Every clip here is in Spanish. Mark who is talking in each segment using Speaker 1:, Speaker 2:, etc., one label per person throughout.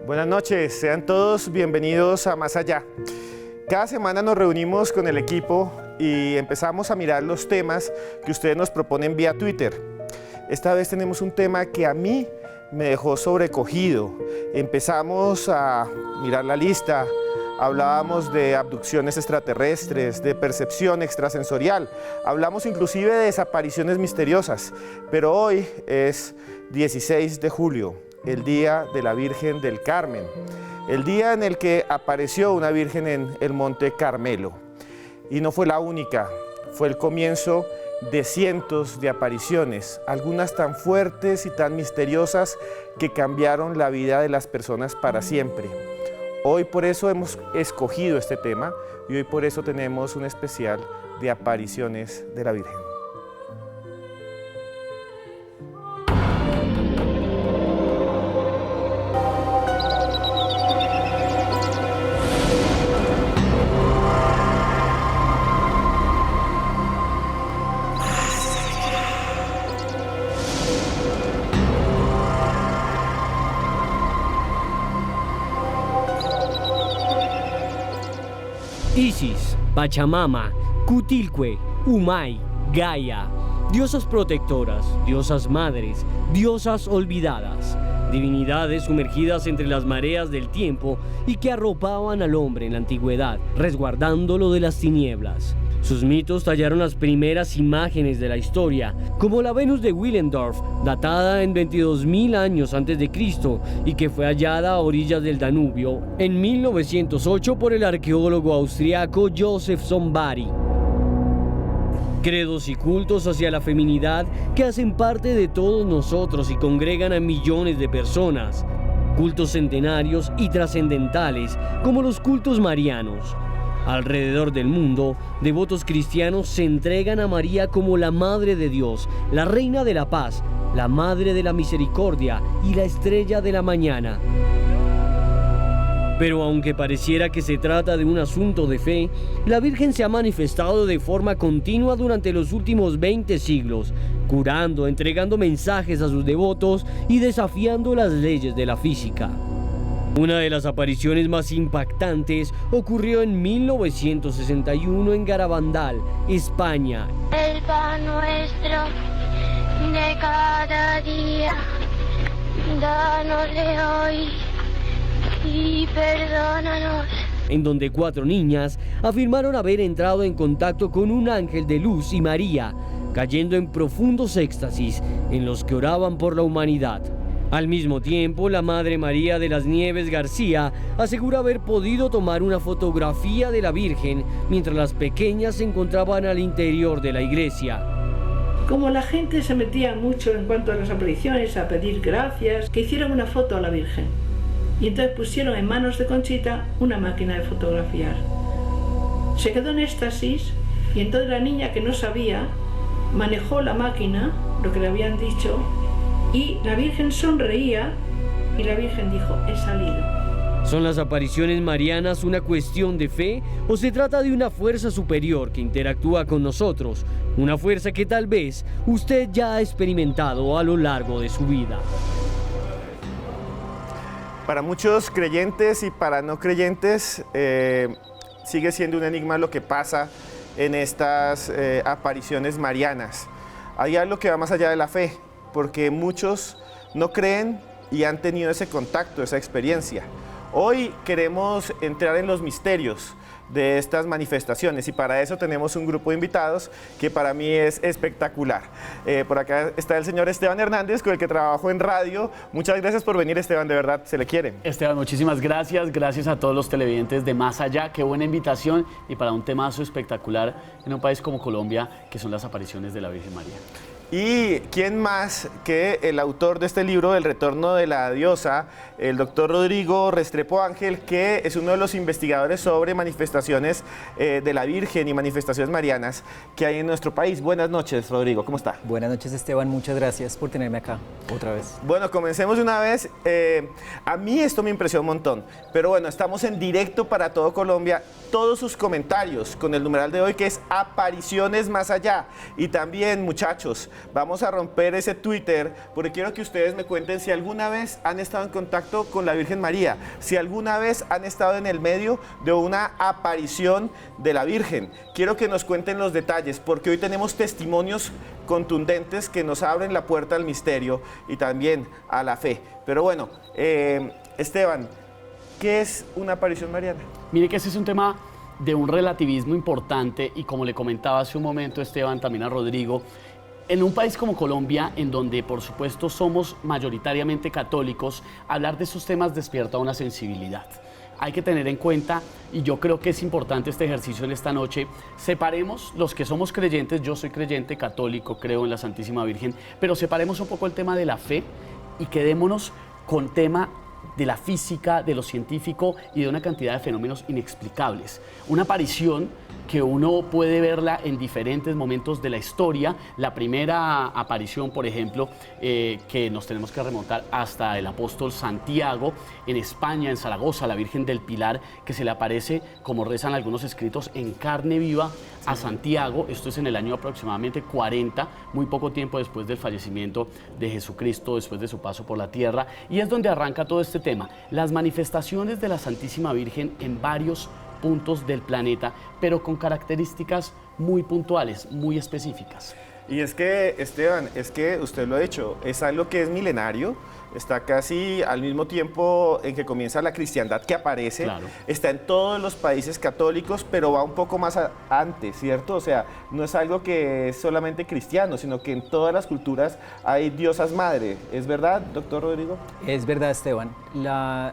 Speaker 1: Buenas noches, sean todos bienvenidos a Más Allá. Cada semana nos reunimos con el equipo y empezamos a mirar los temas que ustedes nos proponen vía Twitter. Esta vez tenemos un tema que a mí me dejó sobrecogido. Empezamos a mirar la lista, hablábamos de abducciones extraterrestres, de percepción extrasensorial, hablamos inclusive de desapariciones misteriosas, pero hoy es 16 de julio, el Día de la Virgen del Carmen, el día en el que apareció una virgen en el Monte Carmelo. Y no fue la única, fue el comienzo de cientos de apariciones, algunas tan fuertes y tan misteriosas que cambiaron la vida de las personas para siempre. Hoy por eso hemos escogido este tema y hoy por eso tenemos un especial de apariciones de la Virgen.
Speaker 2: Isis, Pachamama, Cutilcue, Umay, Gaia, diosas protectoras, diosas madres, diosas olvidadas, divinidades sumergidas entre las mareas del tiempo y que arropaban al hombre en la antigüedad, resguardándolo de las tinieblas. Sus mitos tallaron las primeras imágenes de la historia, como la Venus de Willendorf, datada en 22.000 años antes de Cristo y que fue hallada a orillas del Danubio en 1908 por el arqueólogo austriaco Joseph Sombari. Credos y cultos hacia la feminidad que hacen parte de todos nosotros y congregan a millones de personas. Cultos centenarios y trascendentales como los cultos marianos. Alrededor del mundo, devotos cristianos se entregan a María como la Madre de Dios, la Reina de la Paz, la Madre de la Misericordia y la Estrella de la Mañana. Pero aunque pareciera que se trata de un asunto de fe, la Virgen se ha manifestado de forma continua durante los últimos 20 siglos, curando, entregando mensajes a sus devotos y desafiando las leyes de la física. Una de las apariciones más impactantes ocurrió en 1961 en Garabandal, España.
Speaker 3: El pan nuestro de cada día, dánosle hoy y perdónanos.
Speaker 2: En donde 4 niñas afirmaron haber entrado en contacto con un ángel de luz y María, cayendo en profundos éxtasis en los que oraban por la humanidad. Al mismo tiempo, la Madre María de las Nieves García asegura haber podido tomar una fotografía de la Virgen mientras las pequeñas se encontraban al interior de la iglesia.
Speaker 4: Como la gente se metía mucho en cuanto a las apariciones, a pedir gracias, que hicieran una foto a la Virgen. Y entonces pusieron en manos de Conchita una máquina de fotografiar. Se quedó en éxtasis y entonces la niña, que no sabía, manejó la máquina, lo que le habían dicho, y la Virgen sonreía y la Virgen dijo: he salido.
Speaker 2: ¿Son las apariciones marianas una cuestión de fe o se trata de una fuerza superior que interactúa con nosotros? Una fuerza que tal vez usted ya ha experimentado a lo largo de su vida.
Speaker 1: Para muchos creyentes y para no creyentes sigue siendo un enigma lo que pasa en estas apariciones marianas. Hay algo que va más allá de la fe, porque muchos no creen y han tenido ese contacto, esa experiencia. Hoy queremos entrar en los misterios de estas manifestaciones y para eso tenemos un grupo de invitados que para mí es espectacular. Por acá está el señor Esteban Hernández, con el que trabajo en radio. Muchas gracias por venir, Esteban, de verdad, se le quiere.
Speaker 5: Esteban, muchísimas gracias. Gracias a todos los televidentes de Más Allá. Qué buena invitación y para un temazo espectacular en un país como Colombia, que son las apariciones de la Virgen María.
Speaker 1: Y quién más que el autor de este libro, El retorno de la diosa, el doctor Rodrigo Restrepo Ángel, que es uno de los investigadores sobre manifestaciones de la Virgen y manifestaciones marianas que hay en nuestro país. Buenas noches, Rodrigo, ¿cómo está?
Speaker 6: Buenas noches, Esteban, muchas gracias por tenerme acá otra vez.
Speaker 1: Bueno, comencemos de una vez. A mí esto me impresionó un montón, pero bueno, estamos en directo para todo Colombia. Todos sus comentarios con el numeral de hoy, que es Apariciones Más Allá. Y también, muchachos, Vamos a romper ese Twitter porque quiero que ustedes me cuenten si alguna vez han estado en contacto con la Virgen María, si alguna vez han estado en el medio de una aparición de la Virgen. Quiero que nos cuenten los detalles porque hoy tenemos testimonios contundentes que nos abren la puerta al misterio y también a la fe. Pero bueno, Esteban, ¿qué es una aparición mariana?
Speaker 5: Mire que ese es un tema de un relativismo importante y como le comentaba hace un momento Esteban, también a Rodrigo, en un país como Colombia, en donde por supuesto somos mayoritariamente católicos, hablar de esos temas despierta una sensibilidad. Hay que tener en cuenta, y yo creo que es importante este ejercicio en esta noche, separemos los que somos creyentes, yo soy creyente católico, creo en la Santísima Virgen, pero separemos un poco el tema de la fe y quedémonos con tema de la física, de lo científico y de una cantidad de fenómenos inexplicables. Una aparición que uno puede verla en diferentes momentos de la historia. La primera aparición, por ejemplo, que nos tenemos que remontar hasta el apóstol Santiago, en España, en Zaragoza, la Virgen del Pilar, que se le aparece, como rezan algunos escritos, en carne viva a Santiago. Esto es en el año aproximadamente 40, muy poco tiempo después del fallecimiento de Jesucristo, después de su paso por la tierra, y es donde arranca todo este tema, las manifestaciones de la Santísima Virgen en varios puntos del planeta, pero con características muy puntuales, muy específicas.
Speaker 1: Y es que, Esteban, es que usted lo ha dicho, es algo que es milenario, está casi al mismo tiempo en que comienza la cristiandad que aparece,
Speaker 5: claro.
Speaker 1: Está en todos los países católicos, pero va un poco más antes, ¿cierto? O sea, no es algo que es solamente cristiano, sino que en todas las culturas hay diosas madre. ¿Es verdad, doctor Rodrigo?
Speaker 6: Es verdad, Esteban.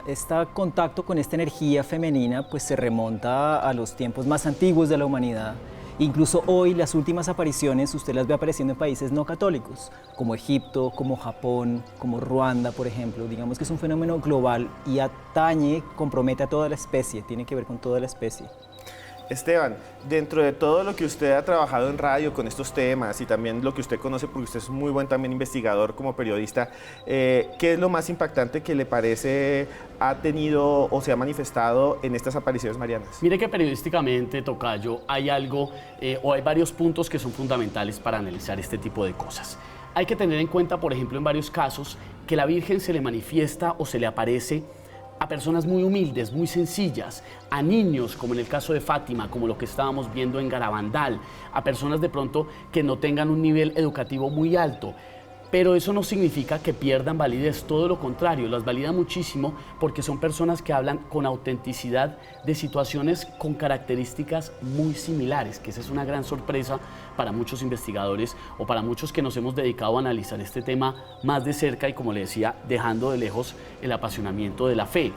Speaker 6: Este contacto con esta energía femenina pues se remonta a los tiempos más antiguos de la humanidad. Incluso hoy las últimas apariciones usted las ve apareciendo en países no católicos, como Egipto, como Japón, como Ruanda, por ejemplo. Digamos que es un fenómeno global y compromete a toda la especie, tiene que ver con toda la especie.
Speaker 1: Esteban, dentro de todo lo que usted ha trabajado en radio con estos temas y también lo que usted conoce, porque usted es muy buen también investigador como periodista, ¿qué es lo más impactante que le parece ha tenido o se ha manifestado en estas apariciones marianas?
Speaker 5: Mire que periodísticamente, tocayo, hay algo o hay varios puntos que son fundamentales para analizar este tipo de cosas. Hay que tener en cuenta, por ejemplo, en varios casos, que la Virgen se le manifiesta o se le aparece a personas muy humildes, muy sencillas, a niños, como en el caso de Fátima, como lo que estábamos viendo en Garabandal, a personas de pronto que no tengan un nivel educativo muy alto. Pero eso no significa que pierdan validez, todo lo contrario, las valida muchísimo porque son personas que hablan con autenticidad de situaciones con características muy similares, que esa es una gran sorpresa para muchos investigadores o para muchos que nos hemos dedicado a analizar este tema más de cerca y, como le decía, dejando de lejos el apasionamiento de la fe.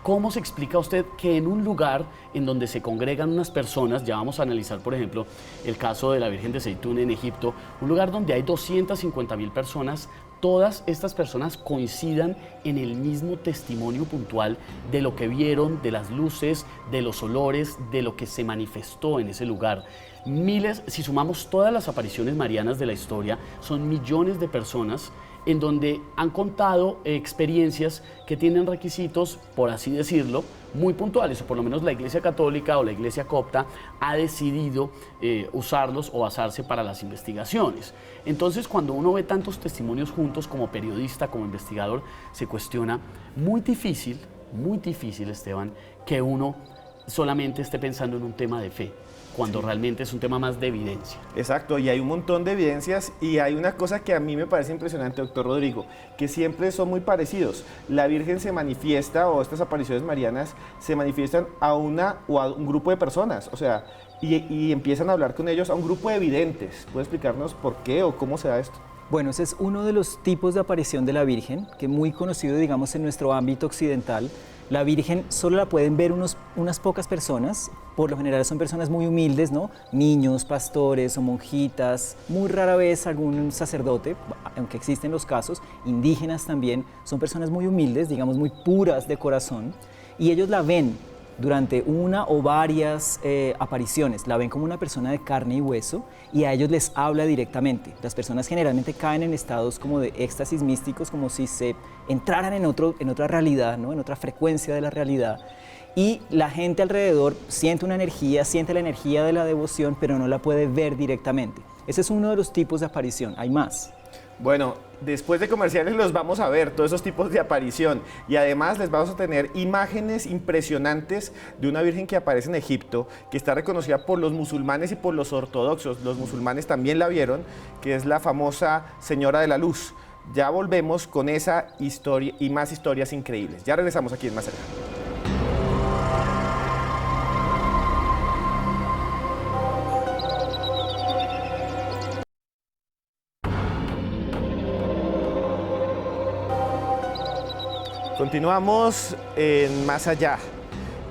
Speaker 5: ¿Cómo se explica usted que en un lugar en donde se congregan unas personas, ya vamos a analizar, por ejemplo, el caso de la Virgen de Zeitún en Egipto, un lugar donde hay 250.000 personas, todas estas personas coincidan en el mismo testimonio puntual de lo que vieron, de las luces, de los olores, de lo que se manifestó en ese lugar? Miles, si sumamos todas las apariciones marianas de la historia, son millones de personas en donde han contado experiencias que tienen requisitos, por así decirlo, muy puntuales, o por lo menos la Iglesia Católica o la Iglesia Copta ha decidido usarlos o basarse para las investigaciones. Entonces, cuando uno ve tantos testimonios juntos como periodista, como investigador, se cuestiona, muy difícil, Esteban, que uno solamente esté pensando en un tema de fe, cuando realmente es un tema más de evidencia.
Speaker 1: Exacto, y hay un montón de evidencias y hay una cosa que a mí me parece impresionante, doctor Rodrigo, que siempre son muy parecidos. La Virgen se manifiesta, o estas apariciones marianas se manifiestan a una o a un grupo de personas, o sea, y empiezan a hablar con ellos a un grupo de videntes. ¿Puede explicarnos por qué o cómo se da esto?
Speaker 6: Bueno, ese es uno de los tipos de aparición de la Virgen, que es muy conocido, digamos, en nuestro ámbito occidental. La Virgen solo la pueden ver unas pocas personas, por lo general son personas muy humildes, ¿no? Niños, pastores o monjitas, muy rara vez algún sacerdote, aunque existen los casos, indígenas también, son personas muy humildes, digamos muy puras de corazón, y ellos la ven durante una o varias apariciones. La ven como una persona de carne y hueso y a ellos les habla directamente. Las personas generalmente caen en estados como de éxtasis místicos, como si se entraran en otra realidad, ¿no? En otra frecuencia de la realidad. Y la gente alrededor siente una energía, siente la energía de la devoción, pero no la puede ver directamente. Ese es uno de los tipos de aparición, hay más.
Speaker 1: Bueno, después de comerciales los vamos a ver, todos esos tipos de aparición. Y además les vamos a tener imágenes impresionantes de una virgen que aparece en Egipto, que está reconocida por los musulmanes y por los ortodoxos. Los musulmanes también la vieron, que es la famosa Señora de la Luz. Ya volvemos con esa historia y más historias increíbles. Ya regresamos aquí en Más Allá. Continuamos en Más Allá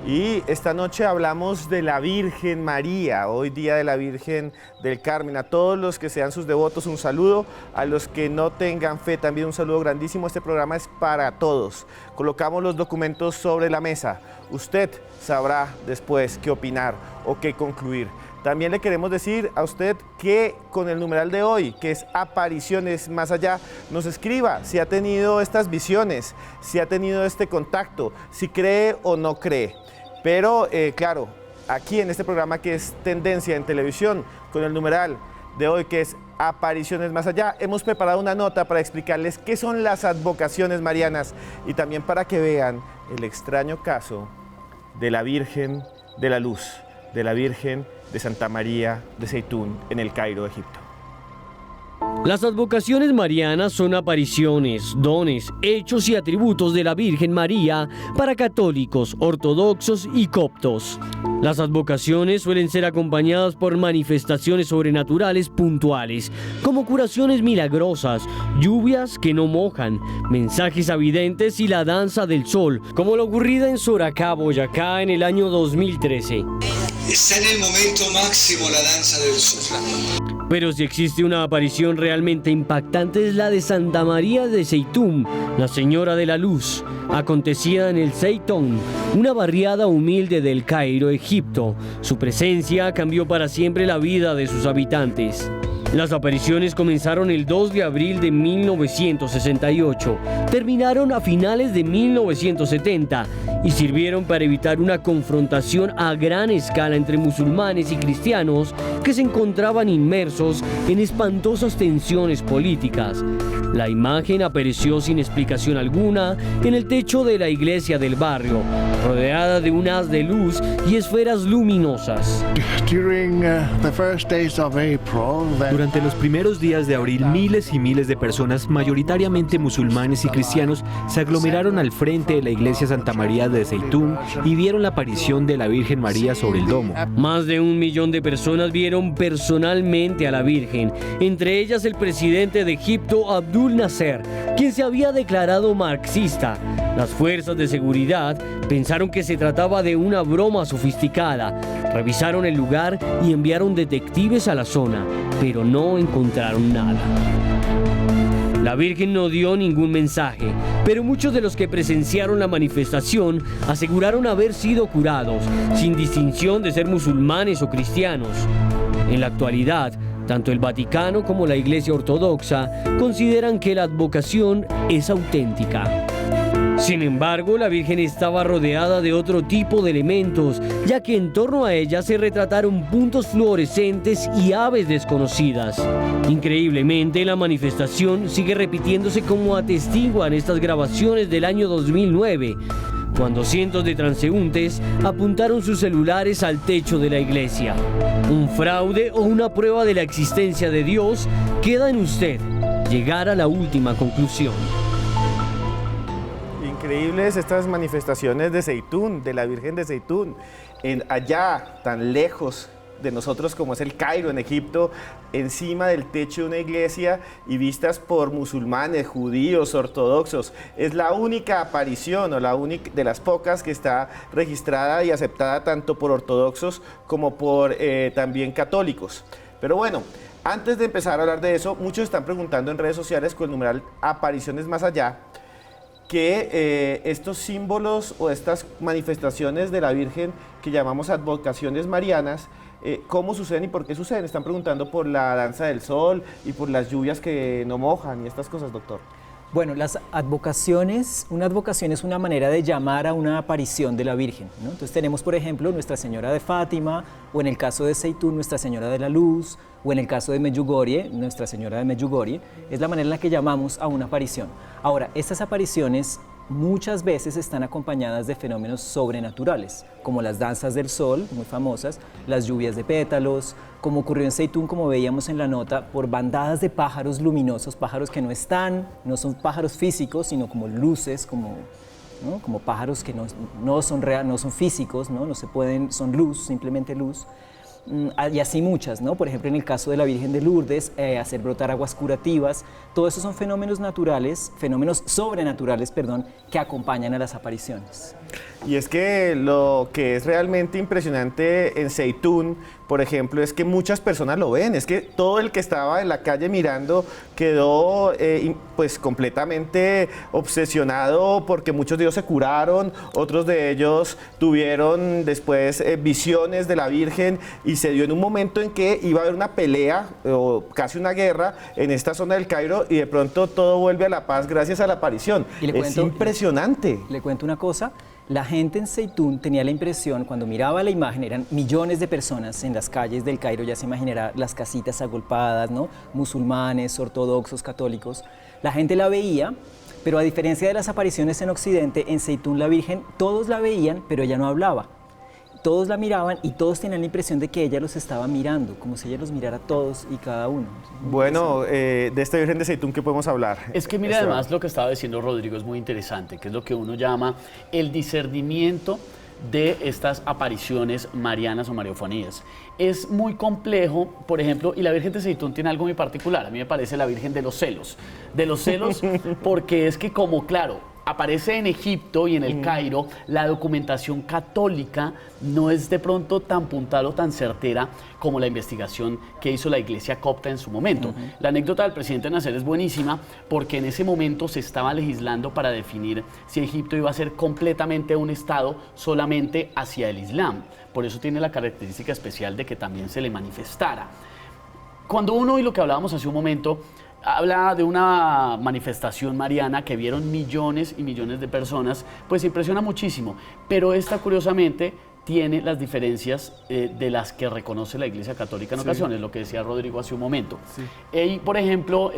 Speaker 1: y esta noche hablamos de la Virgen María, hoy día de la Virgen del Carmen. A todos los que sean sus devotos un saludo, a los que no tengan fe también un saludo grandísimo. Este programa es para todos. Colocamos los documentos sobre la mesa. Usted sabrá después qué opinar o qué concluir. También le queremos decir a usted que con el numeral de hoy, que es Apariciones Más Allá, nos escriba si ha tenido estas visiones, si ha tenido este contacto, si cree o no cree. Pero claro, aquí en este programa que es tendencia en televisión, con el numeral de hoy que es Apariciones Más Allá, hemos preparado una nota para explicarles qué son las advocaciones marianas y también para que vean el extraño caso de la Virgen de la Luz, de la Virgen de Santa María de Zeitún en el Cairo, Egipto.
Speaker 2: Las advocaciones marianas son apariciones, dones, hechos y atributos de la Virgen María para católicos, ortodoxos y coptos. Las advocaciones suelen ser acompañadas por manifestaciones sobrenaturales puntuales, como curaciones milagrosas, lluvias que no mojan, mensajes avidentes y la danza del sol, como lo ocurrido en Soracá, Boyacá, en el año 2013.
Speaker 7: Está en el momento máximo la danza del sol.
Speaker 2: Pero si existe una aparición realmente impactante es la de Santa María de Zeitún, la Señora de la Luz, acontecida en el Zeitún, una barriada humilde del Cairo, Egipto. Su presencia cambió para siempre la vida de sus habitantes. Las apariciones comenzaron el 2 de abril de 1968, terminaron a finales de 1970 y sirvieron para evitar una confrontación a gran escala entre musulmanes y cristianos que se encontraban inmersos en espantosas tensiones políticas. La imagen apareció sin explicación alguna en el techo de la iglesia del barrio, rodeada de un haz de luz y esferas luminosas.
Speaker 8: Durante los primeros días de abril, miles y miles de personas, mayoritariamente musulmanes y cristianos, se aglomeraron al frente de la iglesia Santa María de Zeitún y vieron la aparición de la Virgen María sobre el domo.
Speaker 2: Más de 1 millón de personas vieron personalmente a la Virgen, entre ellas el presidente de Egipto, Abdul Nasser, quien se había declarado marxista. Las fuerzas de seguridad pensaron que se trataba de una broma sofisticada, revisaron el lugar y enviaron detectives a la zona, pero no encontraron nada. La Virgen no dio ningún mensaje, pero muchos de los que presenciaron la manifestación aseguraron haber sido curados, sin distinción de ser musulmanes o cristianos. En la actualidad, tanto el Vaticano como la Iglesia Ortodoxa consideran que la advocación es auténtica. Sin embargo, la Virgen estaba rodeada de otro tipo de elementos, ya que en torno a ella se retrataron puntos fluorescentes y aves desconocidas. Increíblemente, la manifestación sigue repitiéndose como atestiguan estas grabaciones del año 2009, cuando cientos de transeúntes apuntaron sus celulares al techo de la iglesia. ¿Un fraude o una prueba de la existencia de Dios? Queda en usted llegar a la última conclusión.
Speaker 1: Increíbles estas manifestaciones de Zeitún, de la Virgen de Zeitún, allá tan lejos de nosotros como es el Cairo en Egipto, encima del techo de una iglesia y vistas por musulmanes, judíos, ortodoxos. Es la única aparición o la única de las pocas que está registrada y aceptada tanto por ortodoxos como por también católicos. Pero bueno, antes de empezar a hablar de eso, muchos están preguntando en redes sociales con el numeral Apariciones Más Allá, que estos símbolos o estas manifestaciones de la Virgen que llamamos advocaciones marianas, ¿cómo suceden y por qué suceden? Están preguntando por la danza del sol y por las lluvias que no mojan y estas cosas, doctor.
Speaker 6: Bueno, las advocaciones, una advocación es una manera de llamar a una aparición de la Virgen, ¿no? Entonces tenemos, por ejemplo, Nuestra Señora de Fátima, o en el caso de Zeitún, Nuestra Señora de la Luz, o en el caso de Medjugorje, Nuestra Señora de Medjugorje, es la manera en la que llamamos a una aparición. Ahora, estas apariciones muchas veces están acompañadas de fenómenos sobrenaturales, como las danzas del sol, muy famosas, las lluvias de pétalos, como ocurrió en Zeitún, como veíamos en la nota, por bandadas de pájaros luminosos, pájaros que no son pájaros físicos, sino como luces, como pájaros que no son físicos, no se pueden, son luz, simplemente luz. Y así muchas, ¿no? Por ejemplo, en el caso de la Virgen de Lourdes, hacer brotar aguas curativas, todo eso son fenómenos sobrenaturales, que acompañan a las apariciones.
Speaker 1: Y es que lo que es realmente impresionante en Zeitún, por ejemplo, es que muchas personas lo ven, es que todo el que estaba en la calle mirando quedó pues completamente obsesionado porque muchos de ellos se curaron, otros de ellos tuvieron después visiones de la Virgen y se dio en un momento en que iba a haber una pelea o casi una guerra en esta zona del Cairo y de pronto todo vuelve a la paz gracias a la aparición. Es impresionante.
Speaker 6: Le cuento una cosa. La gente en Zeitún tenía la impresión, cuando miraba la imagen, eran millones de personas en las calles del Cairo, ya se imaginará las casitas agolpadas, ¿no? Musulmanes, ortodoxos, católicos. La gente la veía, pero a diferencia de las apariciones en Occidente, en Zeitún la Virgen, todos la veían, pero ella no hablaba. Todos la miraban y todos tenían la impresión de que ella los estaba mirando, como si ella los mirara a todos y cada uno.
Speaker 1: Bueno, de esta Virgen de Zeitún, ¿qué podemos hablar?
Speaker 5: Es que mira, además lo que estaba diciendo Rodrigo es muy interesante, que es lo que uno llama el discernimiento de estas apariciones marianas o mariofonías. Es muy complejo, por ejemplo, y la Virgen de Zeitún tiene algo muy particular. A mí me parece la Virgen de los celos. De los celos porque es que como, claro, aparece en Egipto y en el Cairo, la documentación católica no es de pronto tan puntual o tan certera como la investigación que hizo la Iglesia copta en su momento. La anécdota del presidente Nasser es buenísima porque en ese momento se estaba legislando para definir si Egipto iba a ser completamente un Estado solamente hacia el Islam. Por eso tiene la característica especial de que también se le manifestara. Cuando uno, y lo que hablábamos hace un momento, habla de una manifestación mariana que vieron millones y millones de personas, pues impresiona muchísimo. Pero esta, curiosamente, tiene las diferencias de las que reconoce la Iglesia Católica en ocasiones, lo que decía Rodrigo hace un momento. Y, por ejemplo,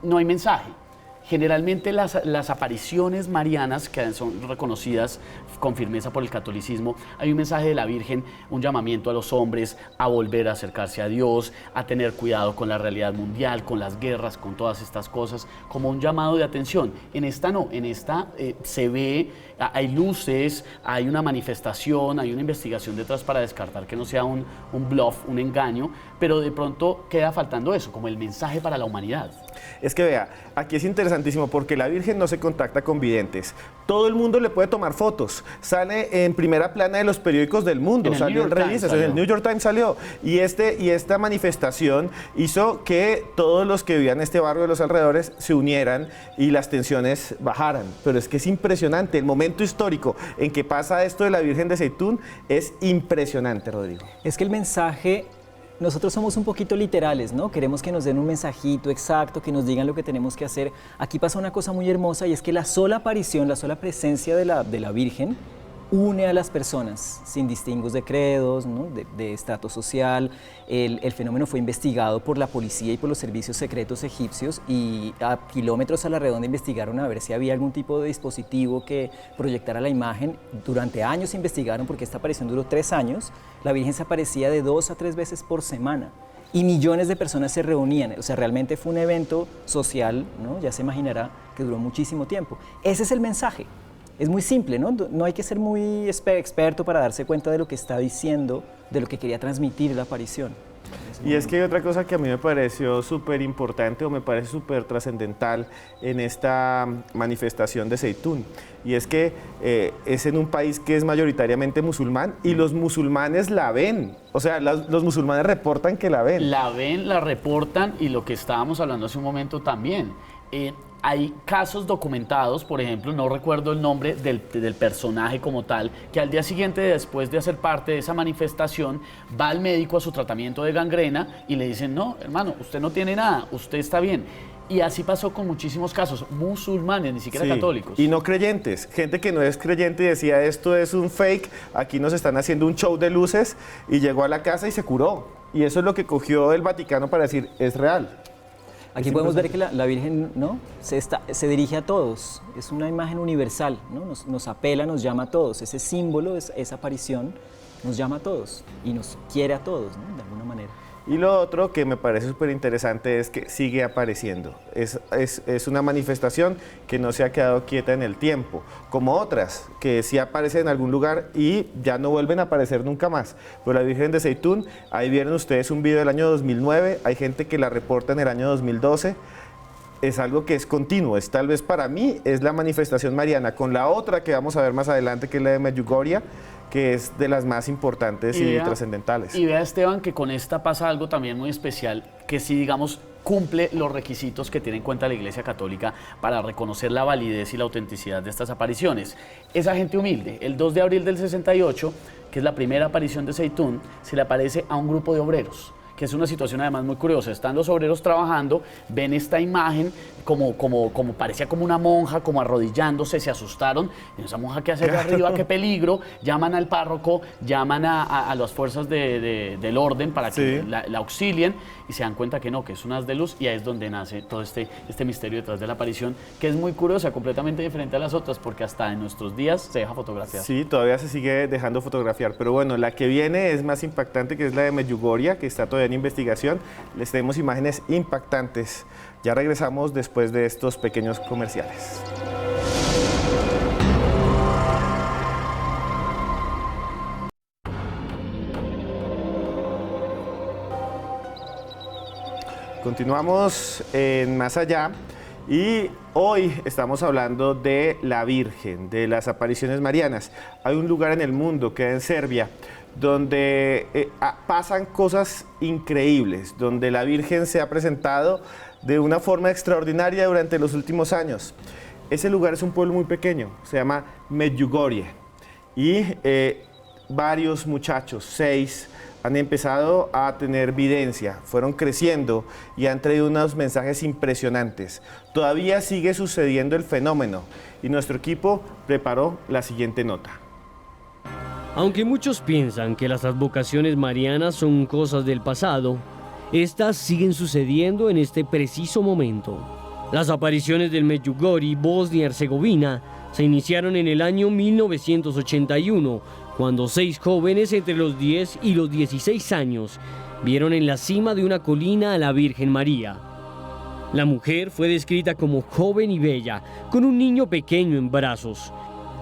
Speaker 5: no hay mensaje. Generalmente las apariciones marianas, que son reconocidas con firmeza por el catolicismo, hay un mensaje de la Virgen, un llamamiento a los hombres a volver a acercarse a Dios, a tener cuidado con la realidad mundial, con las guerras, con todas estas cosas, como un llamado de atención. En esta no, en esta se ve, hay luces, hay una manifestación, hay una investigación detrás para descartar que no sea un bluff, un engaño, pero de pronto queda faltando eso, como el mensaje para la humanidad.
Speaker 1: Es que vea, aquí es interesantísimo porque la Virgen no se contacta con videntes. Todo el mundo le puede tomar fotos. Sale en primera plana de los periódicos del mundo. Salió en revistas, en el New York Times salió. Y esta manifestación hizo que todos los que vivían en este barrio de los alrededores se unieran y las tensiones bajaran. Pero es que es impresionante. El momento histórico en que pasa esto de la Virgen de Zeitún es impresionante, Rodrigo.
Speaker 6: Es que el mensaje... Nosotros somos un poquito literales, ¿no? Queremos que nos den un mensajito exacto, que nos digan lo que tenemos que hacer. Aquí pasa una cosa muy hermosa y es que la sola aparición, la sola presencia de la Virgen une a las personas sin distingos de credos, ¿no? de estrato social. El fenómeno fue investigado por la policía y por los servicios secretos egipcios y a kilómetros a la redonda investigaron a ver si había algún tipo de dispositivo que proyectara la imagen. Durante años investigaron porque esta aparición duró 3 años. La Virgen se aparecía de 2 a 3 veces por semana y millones de personas se reunían. O sea, realmente fue un evento social, ¿no? Ya se imaginará que duró muchísimo tiempo. Ese es el mensaje. Es muy simple, ¿no? No hay que ser muy experto para darse cuenta de lo que está diciendo, de lo que quería transmitir la aparición.
Speaker 1: Y es que hay otra cosa que a mí me pareció súper importante o me parece súper trascendental en esta manifestación de Zeitún. Y es que es en un país que es mayoritariamente musulmán y los musulmanes la ven. O sea, los musulmanes reportan que la ven.
Speaker 5: La ven, la reportan y lo que estábamos hablando hace un momento también. Hay casos documentados, por ejemplo, no recuerdo el nombre del personaje como tal, que al día siguiente, después de hacer parte de esa manifestación, va al médico a su tratamiento de gangrena y le dicen, no, hermano, usted no tiene nada, usted está bien. Y así pasó con muchísimos casos, musulmanes, ni siquiera católicos.
Speaker 1: Y no creyentes, gente que no es creyente y decía, esto es un fake, aquí nos están haciendo un show de luces, y llegó a la casa y se curó. Y eso es lo que cogió el Vaticano para decir, es real.
Speaker 6: Aquí podemos ver que la Virgen, ¿no?, se dirige a todos, es una imagen universal, ¿no? Nos apela, nos llama a todos, ese símbolo, esa aparición nos llama a todos y nos quiere a todos, ¿no?, de alguna manera.
Speaker 1: Y lo otro que me parece súper interesante es que sigue apareciendo. Es una manifestación que no se ha quedado quieta en el tiempo, como otras que sí aparecen en algún lugar y ya no vuelven a aparecer nunca más. Pero la Virgen de Zeitún, ahí vieron ustedes un video del año 2009, hay gente que la reporta en el año 2012. Es algo que es continuo, tal vez para mí es la manifestación mariana, con la otra que vamos a ver más adelante, que es la de Medjugorje, que es de las más importantes y trascendentales.
Speaker 5: Y vea, Esteban, que con esta pasa algo también muy especial, que sí, digamos, cumple los requisitos que tiene en cuenta la Iglesia Católica para reconocer la validez y la autenticidad de estas apariciones. Esa gente humilde, el 2 de abril del 68, que es la primera aparición de Zeitún, se le aparece a un grupo de obreros, que es una situación además muy curiosa. Están los obreros trabajando, ven esta imagen como parecía como una monja, como arrodillándose, se asustaron. Esa monja, ¿qué hace allá arriba? ¡Qué peligro! Llaman al párroco, llaman a las fuerzas del orden para que la auxilien, y se dan cuenta que no, que es un haz de luz, y ahí es donde nace todo este misterio detrás de la aparición, que es muy curiosa, completamente diferente a las otras, porque hasta en nuestros días se deja fotografiar.
Speaker 1: Sí, todavía se sigue dejando fotografiar, pero bueno, la que viene es más impactante, que es la de Medjugorje, que está todavía en investigación. Les tenemos imágenes impactantes. Ya regresamos después de estos pequeños comerciales. Continuamos en Más Allá y hoy estamos hablando de la Virgen, de las apariciones marianas. Hay un lugar en el mundo, que es en Serbia, donde pasan cosas increíbles, donde la Virgen se ha presentado de una forma extraordinaria durante los últimos años. Ese lugar es un pueblo muy pequeño, se llama Medjugorje, y varios muchachos, 6, han empezado a tener videncia, fueron creciendo y han traído unos mensajes impresionantes. Todavía sigue sucediendo el fenómeno y nuestro equipo preparó la siguiente nota.
Speaker 2: Aunque muchos piensan que las advocaciones marianas son cosas del pasado, estas siguen sucediendo en este preciso momento. Las apariciones del Medjugorje, Bosnia y Herzegovina, se iniciaron en el año 1981, cuando 6 jóvenes entre los 10 y los 16 años vieron en la cima de una colina a la Virgen María. La mujer fue descrita como joven y bella, con un niño pequeño en brazos.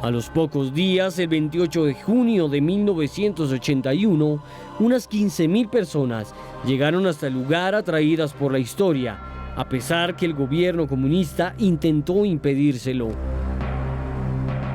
Speaker 2: A los pocos días, el 28 de junio de 1981, unas 15.000 personas llegaron hasta el lugar atraídas por la historia, a pesar que el gobierno comunista intentó impedírselo.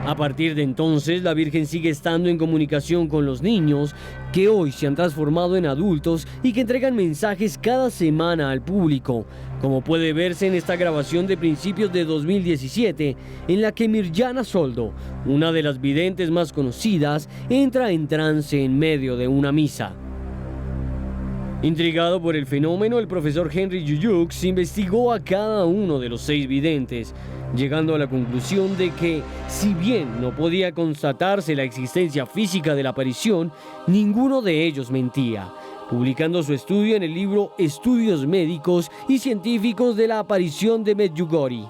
Speaker 2: A partir de entonces, la Virgen sigue estando en comunicación con los niños, que hoy se han transformado en adultos y que entregan mensajes cada semana al público, como puede verse en esta grabación de principios de 2017, en la que Mirjana Soldo, una de las videntes más conocidas, entra en trance en medio de una misa. Intrigado por el fenómeno, el profesor Henry Jujux investigó a cada uno de los 6 videntes, llegando a la conclusión de que, si bien no podía constatarse la existencia física de la aparición, ninguno de ellos mentía, publicando su estudio en el libro Estudios Médicos y Científicos de la Aparición de Medjugorje.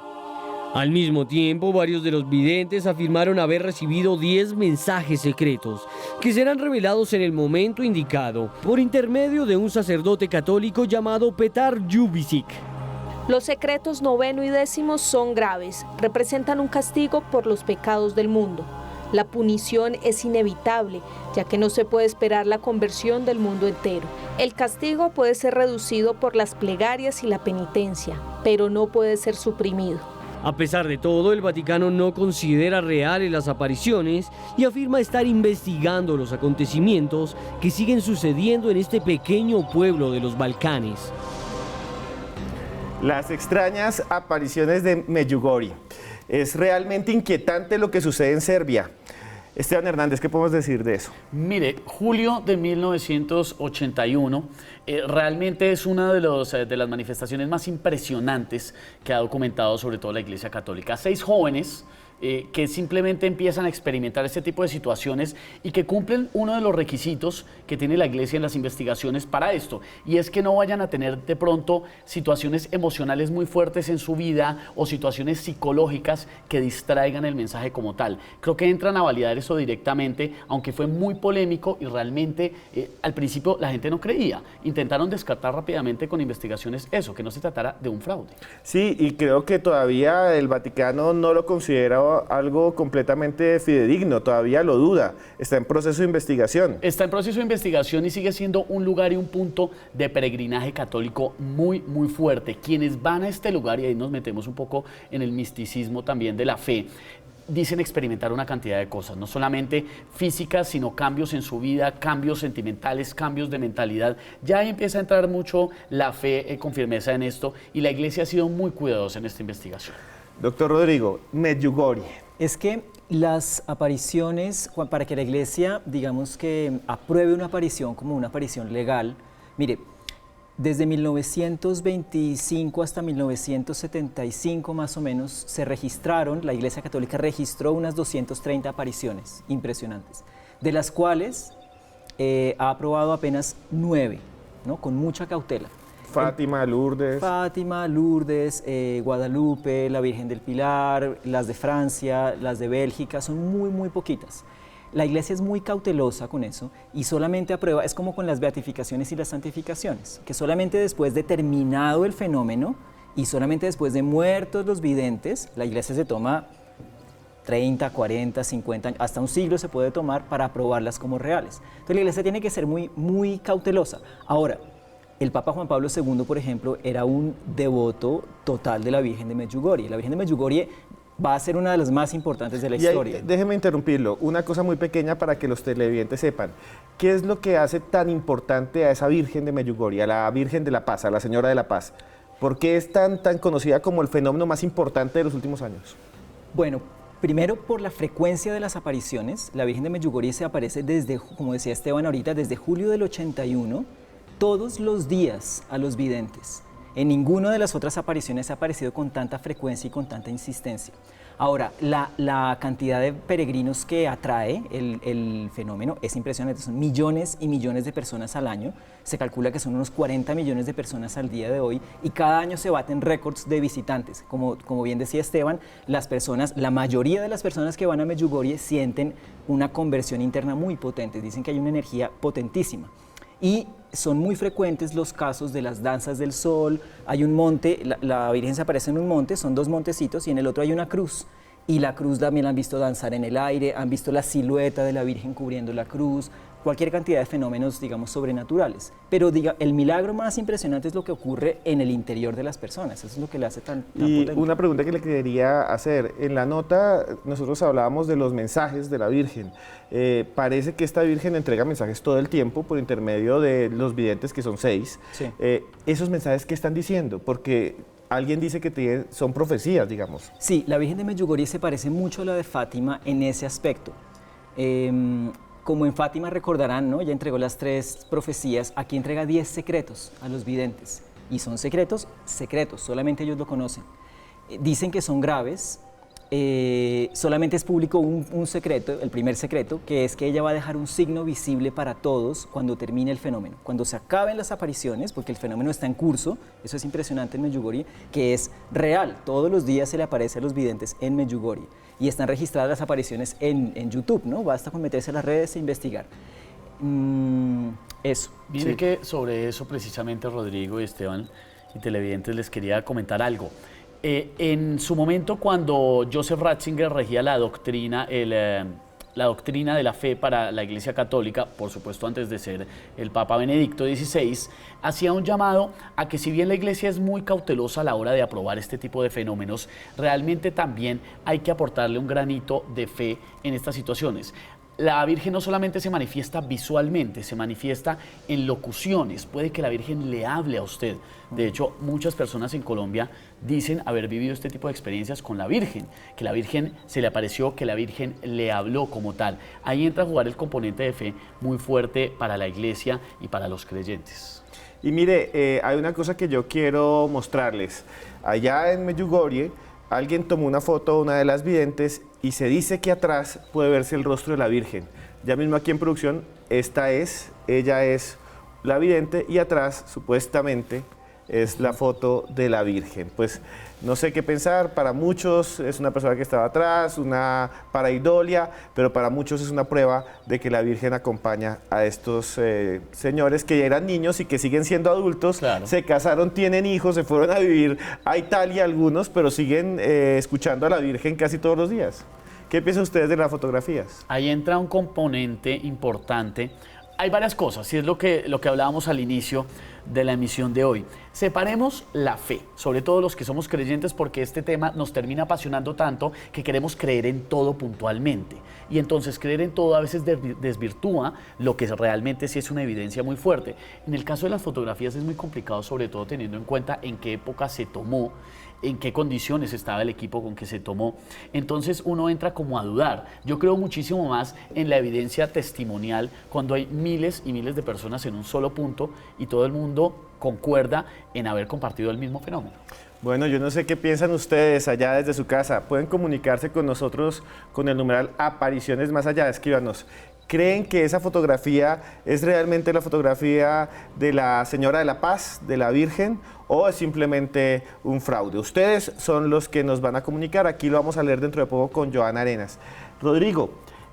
Speaker 2: Al mismo tiempo, varios de los videntes afirmaron haber recibido 10 mensajes secretos, que serán revelados en el momento indicado, por intermedio de un sacerdote católico llamado Petar Jubicic.
Speaker 9: Los secretos 9 y 10 son graves, representan un castigo por los pecados del mundo. La punición es inevitable, ya que no se puede esperar la conversión del mundo entero. El castigo puede ser reducido por las plegarias y la penitencia, pero no puede ser suprimido.
Speaker 2: A pesar de todo, el Vaticano no considera reales las apariciones y afirma estar investigando los acontecimientos que siguen sucediendo en este pequeño pueblo de los Balcanes.
Speaker 1: Las extrañas apariciones de Medjugorje. Es realmente inquietante lo que sucede en Serbia. Esteban Hernández, ¿qué podemos decir de eso?
Speaker 5: Mire, julio de 1981 realmente es una de las manifestaciones más impresionantes que ha documentado sobre todo la Iglesia Católica. 6 jóvenes que simplemente empiezan a experimentar este tipo de situaciones y que cumplen uno de los requisitos que tiene la Iglesia en las investigaciones para esto, y es que no vayan a tener de pronto situaciones emocionales muy fuertes en su vida o situaciones psicológicas que distraigan el mensaje como tal. Creo que entran a validar eso directamente, aunque fue muy polémico y realmente al principio la gente no creía. Intentaron descartar rápidamente con investigaciones eso, que no se tratara de un fraude.
Speaker 1: Sí, y creo que todavía el Vaticano no lo considera algo completamente fidedigno, todavía lo duda, está en proceso de investigación.
Speaker 5: Está en proceso de investigación y sigue siendo un lugar y un punto de peregrinaje católico muy, muy fuerte. Quienes van a este lugar, y ahí nos metemos un poco en el misticismo también de la fe, dicen experimentar una cantidad de cosas, no solamente físicas, sino cambios en su vida, cambios sentimentales, cambios de mentalidad. Ya ahí empieza a entrar mucho la fe con firmeza en esto, y la Iglesia ha sido muy cuidadosa en esta investigación.
Speaker 1: Doctor Rodrigo, Medjugorje.
Speaker 6: Es que las apariciones, para que la Iglesia, digamos que apruebe una aparición como una aparición legal, mire, desde 1925 hasta 1975 más o menos se registraron, la Iglesia Católica registró unas 230 apariciones impresionantes, de las cuales ha aprobado apenas 9, ¿no? Con mucha cautela.
Speaker 1: Fátima, Lourdes,
Speaker 6: Guadalupe, la Virgen del Pilar, las de Francia, las de Bélgica, son muy, muy poquitas. La Iglesia es muy cautelosa con eso y solamente aprueba, es como con las beatificaciones y las santificaciones, que solamente después de terminado el fenómeno y solamente después de muertos los videntes, la Iglesia se toma 30, 40, 50, hasta un siglo se puede tomar para aprobarlas como reales. Entonces la Iglesia tiene que ser muy, muy cautelosa. Ahora, el Papa Juan Pablo II, por ejemplo, era un devoto total de la Virgen de Medjugorje. La Virgen de Medjugorje va a ser una de las más importantes de la historia.
Speaker 1: Ahí, déjeme interrumpirlo, una cosa muy pequeña para que los televidentes sepan. ¿Qué es lo que hace tan importante a esa Virgen de Medjugorje, a la Virgen de la Paz, a la Señora de la Paz? ¿Por qué es tan conocida como el fenómeno más importante de los últimos años?
Speaker 6: Bueno, primero por la frecuencia de las apariciones. La Virgen de Medjugorje se aparece desde, como decía Esteban ahorita, desde julio del 81, todos los días a los videntes. En ninguna de las otras apariciones ha aparecido con tanta frecuencia y con tanta insistencia. Ahora, la cantidad de peregrinos que atrae el fenómeno es impresionante. Son millones y millones de personas al año. Se calcula que son unos 40 millones de personas al día de hoy y cada año se baten récords de visitantes. Como bien decía Esteban, la mayoría de las personas que van a Medjugorje sienten una conversión interna muy potente. Dicen que hay una energía potentísima. Y son muy frecuentes los casos de las danzas del sol. Hay un monte, la Virgen se aparece en un monte, son 2 montecitos y en el otro hay una cruz. Y la cruz también la han visto danzar en el aire, han visto la silueta de la Virgen cubriendo la cruz, cualquier cantidad de fenómenos, digamos, sobrenaturales. Pero el milagro más impresionante es lo que ocurre en el interior de las personas, eso es lo que le hace tan potente.
Speaker 1: Una pregunta que le quería hacer, en la nota nosotros hablábamos de los mensajes de la Virgen. Parece que esta Virgen entrega mensajes todo el tiempo por intermedio de los videntes, que son 6.
Speaker 6: Sí.
Speaker 1: ¿Esos mensajes qué están diciendo? Porque alguien dice que son profecías, digamos.
Speaker 6: Sí, la Virgen de Medjugorje se parece mucho a la de Fátima en ese aspecto. Como en Fátima recordarán, ¿no? Ya entregó las 3 profecías, aquí entrega 10 secretos a los videntes. Y son secretos, solamente ellos lo conocen. Dicen que son graves, solamente es público un secreto, el primer secreto, que es que ella va a dejar un signo visible para todos cuando termine el fenómeno. Cuando se acaben las apariciones, porque el fenómeno está en curso, eso es impresionante en Medjugorje, que es real, todos los días se le aparece a los videntes en Medjugorje. Y están registradas las apariciones en YouTube, ¿no? Basta con meterse a las redes e investigar. Eso.
Speaker 5: Mire que sobre eso precisamente, Rodrigo y Esteban y televidentes, les quería comentar algo. En su momento, cuando Joseph Ratzinger regía la doctrina de la fe para la Iglesia Católica, por supuesto antes de ser el Papa Benedicto XVI, hacía un llamado a que, si bien la Iglesia es muy cautelosa a la hora de aprobar este tipo de fenómenos, realmente también hay que aportarle un granito de fe en estas situaciones. la Virgen no solamente se manifiesta visualmente, se manifiesta en locuciones. Puede que la Virgen le hable a usted. De hecho, muchas personas en Colombia dicen haber vivido este tipo de experiencias con la Virgen, que la Virgen se le apareció, que la Virgen le habló como tal. Ahí entra a jugar el componente de fe muy fuerte para la iglesia y para los creyentes.
Speaker 1: Y mire, hay una cosa que yo quiero mostrarles. Allá en Medjugorje, alguien tomó una foto de una de las videntes y se dice que atrás puede verse el rostro de la Virgen. Ya mismo aquí en producción, ella es la vidente y atrás, supuestamente, es la foto de la Virgen. Pues no sé qué pensar, para muchos es una persona que estaba atrás, una pareidolia, pero para muchos es una prueba de que la Virgen acompaña a estos señores que ya eran niños y que siguen siendo adultos, claro. Se casaron, tienen hijos, se fueron a vivir a Italia algunos, pero siguen escuchando a la Virgen casi todos los días. ¿Qué piensan ustedes de las fotografías?
Speaker 5: Ahí entra un componente importante. Hay varias cosas, y es lo que hablábamos al inicio de la emisión de hoy. Separemos la fe, sobre todo los que somos creyentes, porque este tema nos termina apasionando tanto que queremos creer en todo puntualmente. Y entonces creer en todo a veces desvirtúa lo que realmente sí es una evidencia muy fuerte. En el caso de las fotografías es muy complicado, sobre todo teniendo en cuenta en qué época se tomó, en qué condiciones estaba el equipo con que se tomó. Entonces uno entra como a dudar. Yo creo muchísimo más en la evidencia testimonial cuando hay miles y miles de personas en un solo punto y todo el mundo concuerda en haber compartido el mismo fenómeno.
Speaker 1: Bueno, yo no sé qué piensan ustedes allá desde su casa. Pueden comunicarse con nosotros con el numeral Apariciones Más Allá. Escríbanos. ¿Creen que esa fotografía es realmente la fotografía de la Señora de la Paz, de la Virgen, o es simplemente un fraude? Ustedes son los que nos van a comunicar. Aquí lo vamos a leer dentro de poco con Joana Arenas. Rodrigo,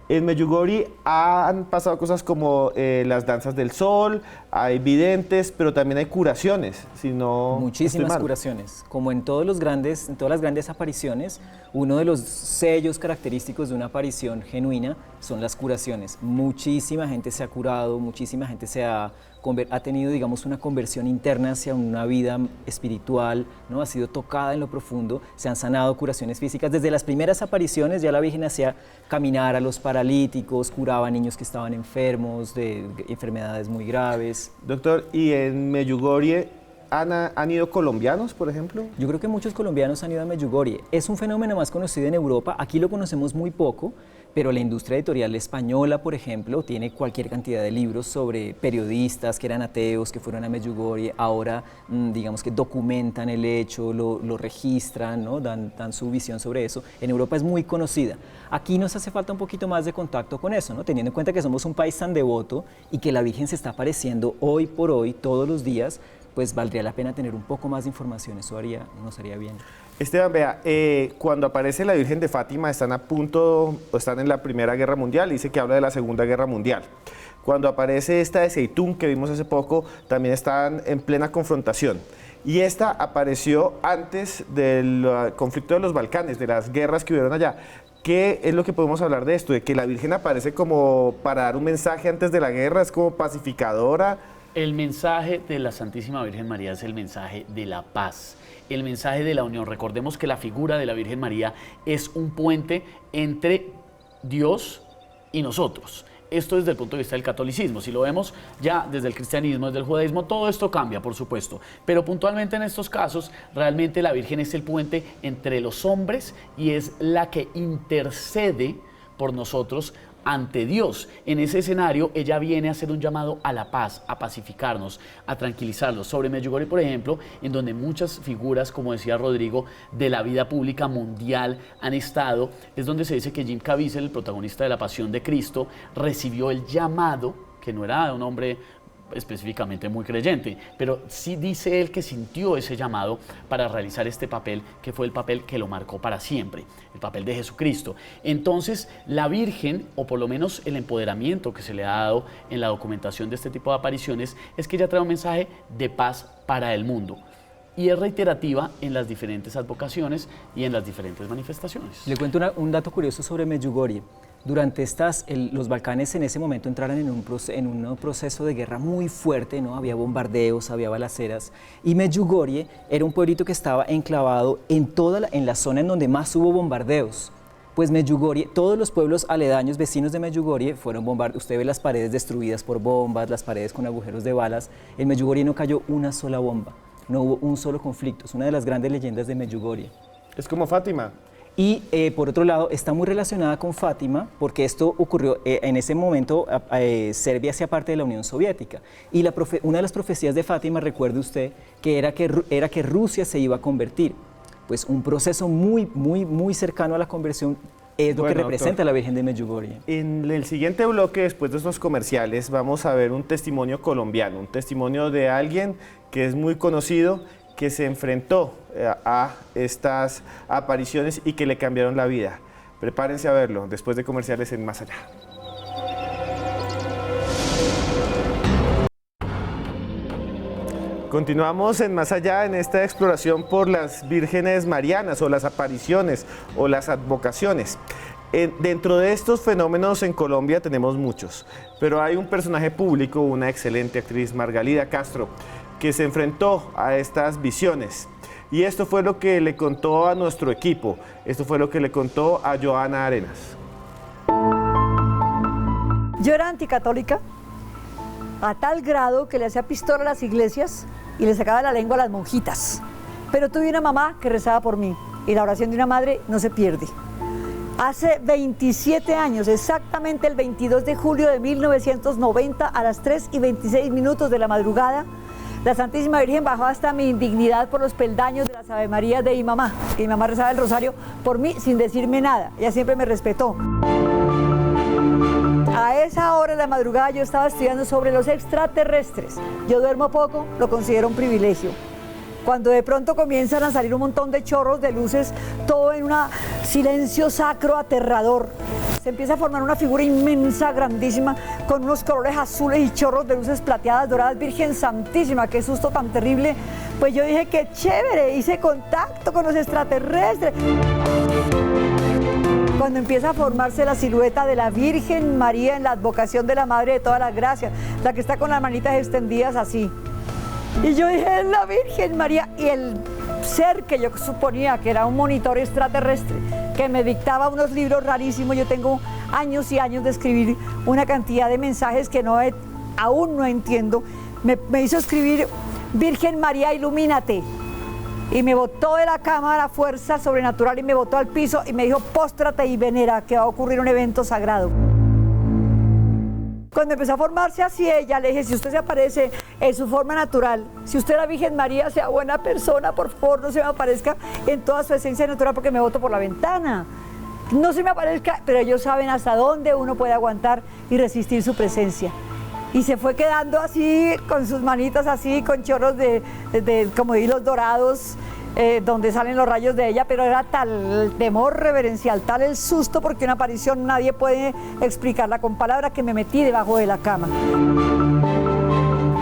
Speaker 1: en Medjugorje han pasado cosas como las danzas del sol, hay videntes, pero también hay curaciones.
Speaker 6: Muchísimas curaciones. Como en todas las grandes apariciones, uno de los sellos característicos de una aparición genuina son las curaciones. Muchísima gente se ha curado, muchísima gente ha tenido, digamos, una conversión interna hacia una vida espiritual, ¿no? Ha sido tocada en lo profundo, se han sanado curaciones físicas. Desde las primeras apariciones ya la Virgen hacía caminar a los paralíticos, curaba a niños que estaban enfermos de enfermedades muy graves.
Speaker 1: Doctor, ¿y en Medjugorje han ido colombianos, por ejemplo?
Speaker 6: Yo creo que muchos colombianos han ido a Medjugorje. Es un fenómeno más conocido en Europa, aquí lo conocemos muy poco, pero la industria editorial española, por ejemplo, tiene cualquier cantidad de libros sobre periodistas que eran ateos, que fueron a Medjugorje, ahora digamos que documentan el hecho, lo registran, ¿no? dan su visión sobre eso. En Europa es muy conocida. Aquí nos hace falta un poquito más de contacto con eso, ¿no? Teniendo en cuenta que somos un país tan devoto y que la Virgen se está apareciendo hoy por hoy, todos los días, pues valdría la pena tener un poco más de información, eso nos haría bien.
Speaker 1: Esteban, vea, cuando aparece la Virgen de Fátima están en la Primera Guerra Mundial, dice que habla de la Segunda Guerra Mundial. Cuando aparece esta de Zeitún, que vimos hace poco, también están en plena confrontación. Y esta apareció antes del conflicto de los Balcanes, de las guerras que hubieron allá. ¿Qué es lo que podemos hablar de esto? De que la Virgen aparece como para dar un mensaje antes de la guerra, es como pacificadora.
Speaker 5: El mensaje de la Santísima Virgen María es el mensaje de la paz, el mensaje de la unión. Recordemos que la figura de la Virgen María es un puente entre Dios y nosotros. Esto desde el punto de vista del catolicismo. Si lo vemos ya desde el cristianismo, desde el judaísmo, todo esto cambia, por supuesto. Pero puntualmente en estos casos, realmente la Virgen es el puente entre los hombres y es la que intercede por nosotros ante Dios. En ese escenario, ella viene a hacer un llamado a la paz, a pacificarnos, a tranquilizarnos. Sobre Medjugorje, por ejemplo, en donde muchas figuras, como decía Rodrigo, de la vida pública mundial han estado, es donde se dice que Jim Caviezel, el protagonista de La Pasión de Cristo, recibió el llamado, que no era de un hombre específicamente muy creyente, pero sí dice él que sintió ese llamado para realizar este papel, que fue el papel que lo marcó para siempre, el papel de Jesucristo. Entonces, la Virgen, o por lo menos el empoderamiento que se le ha dado en la documentación de este tipo de apariciones, es que ella trae un mensaje de paz para el mundo. Y es reiterativa en las diferentes advocaciones y en las diferentes manifestaciones.
Speaker 6: Le cuento un dato curioso sobre Medjugorje. Durante los Balcanes en ese momento entraron en un proceso de guerra muy fuerte, ¿no? Había bombardeos, había balaceras, y Medjugorje era un pueblito que estaba enclavado en la zona en donde más hubo bombardeos. Pues Medjugorje, todos los pueblos aledaños, vecinos de Medjugorje, fueron bombardeados. Usted ve las paredes destruidas por bombas, las paredes con agujeros de balas. En Medjugorje no cayó una sola bomba, no hubo un solo conflicto. Es una de las grandes leyendas de Medjugorje.
Speaker 1: Es como Fátima.
Speaker 6: Y por otro lado, está muy relacionada con Fátima, porque esto ocurrió en ese momento, Serbia hacía parte de la Unión Soviética. Y una de las profecías de Fátima, recuerde usted, que era que Rusia se iba a convertir. Pues un proceso muy cercano a la conversión es lo que representa, doctor, la Virgen de Medjugorje.
Speaker 1: En el siguiente bloque, después de estos comerciales, vamos a ver un testimonio colombiano, un testimonio de alguien que es muy conocido, que se enfrentó a estas apariciones y que le cambiaron la vida. Prepárense a verlo después de comerciales en Más Allá. Continuamos en Más Allá en esta exploración por las vírgenes marianas o las apariciones o las advocaciones. Dentro de estos fenómenos en Colombia tenemos muchos, pero hay un personaje público, una excelente actriz, Margalida Castro, que se enfrentó a estas visiones. Y esto fue lo que le contó a nuestro equipo, esto fue lo que le contó a Joana Arenas.
Speaker 10: Yo era anticatólica, a tal grado que le hacía pistola a las iglesias y le sacaba la lengua a las monjitas. Pero tuve una mamá que rezaba por mí, y la oración de una madre no se pierde. Hace 27 años, exactamente el 22 de julio de 1990, a las 3:26 de la madrugada, la Santísima Virgen bajó hasta mi indignidad por los peldaños de las Ave Marías de mi mamá. Que mi mamá rezaba el rosario por mí sin decirme nada. Ella siempre me respetó. A esa hora de la madrugada yo estaba estudiando sobre los extraterrestres. Yo duermo poco, lo considero un privilegio. Cuando de pronto comienzan a salir un montón de chorros de luces, todo en un silencio sacro aterrador. Se empieza a formar una figura inmensa, grandísima, con unos colores azules y chorros de luces plateadas, doradas. Virgen Santísima, qué susto tan terrible. Pues yo dije, qué chévere, hice contacto con los extraterrestres. Cuando empieza a formarse la silueta de la Virgen María en la advocación de la Madre de todas las gracias, la que está con las manitas extendidas así. Y yo dije, es la Virgen María. Y el ser que yo suponía que era un monitor extraterrestre, que me dictaba unos libros rarísimos, yo tengo años y años de escribir una cantidad de mensajes que aún no entiendo, me hizo escribir, Virgen María, ilumínate. Y me botó de la cama a la fuerza sobrenatural y me botó al piso y me dijo, póstrate y venera, que va a ocurrir un evento sagrado. Cuando empezó a formarse así ella, le dije, si usted se aparece en su forma natural, si usted es la Virgen María, sea buena persona, por favor, no se me aparezca en toda su esencia natural porque me boto por la ventana. No se me aparezca, pero ellos saben hasta dónde uno puede aguantar y resistir su presencia. Y se fue quedando así, con sus manitas así, con chorros de como hilos dorados, donde salen los rayos de ella, pero era tal el temor reverencial, tal el susto, porque una aparición nadie puede explicarla con palabras, que me metí debajo de la cama.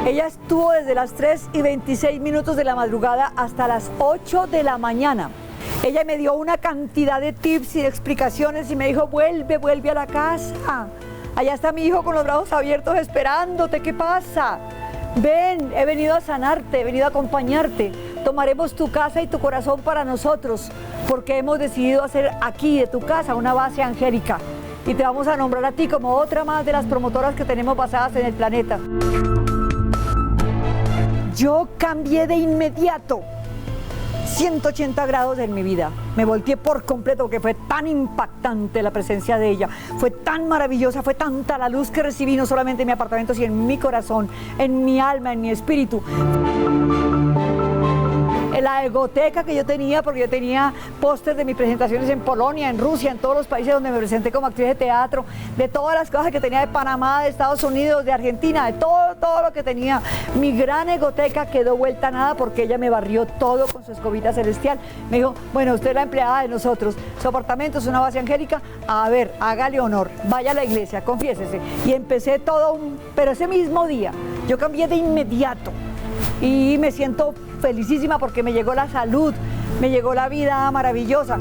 Speaker 10: Ella estuvo desde las 3:26 de la madrugada hasta las 8 de la mañana. Ella me dio una cantidad de tips y de explicaciones y me dijo, vuelve a la casa. Allá está mi hijo con los brazos abiertos esperándote, ¿qué pasa? Ven, he venido a sanarte, he venido a acompañarte. Tomaremos tu casa y tu corazón para nosotros, porque hemos decidido hacer aquí de tu casa una base angélica. Y te vamos a nombrar a ti como otra más de las promotoras que tenemos basadas en el planeta. Yo cambié de inmediato 180 grados en mi vida. Me volteé por completo porque fue tan impactante la presencia de ella. Fue tan maravillosa, fue tanta la luz que recibí, no solamente en mi apartamento, sino en mi corazón, en mi alma, en mi espíritu. En la egoteca que yo tenía, porque yo tenía pósters de mis presentaciones en Polonia, en Rusia, en todos los países donde me presenté como actriz de teatro, de todas las cosas que tenía de Panamá, de Estados Unidos, de Argentina, de todo lo que tenía. Mi gran egoteca quedó vuelta a nada porque ella me barrió todo con su escobita celestial. Me dijo, bueno, usted es la empleada de nosotros, su apartamento es una base angélica, a ver, hágale honor, vaya a la iglesia, confiésese. Y empecé todo, pero ese mismo día, yo cambié de inmediato y me siento felicísima porque me llegó la salud, me llegó la vida maravillosa.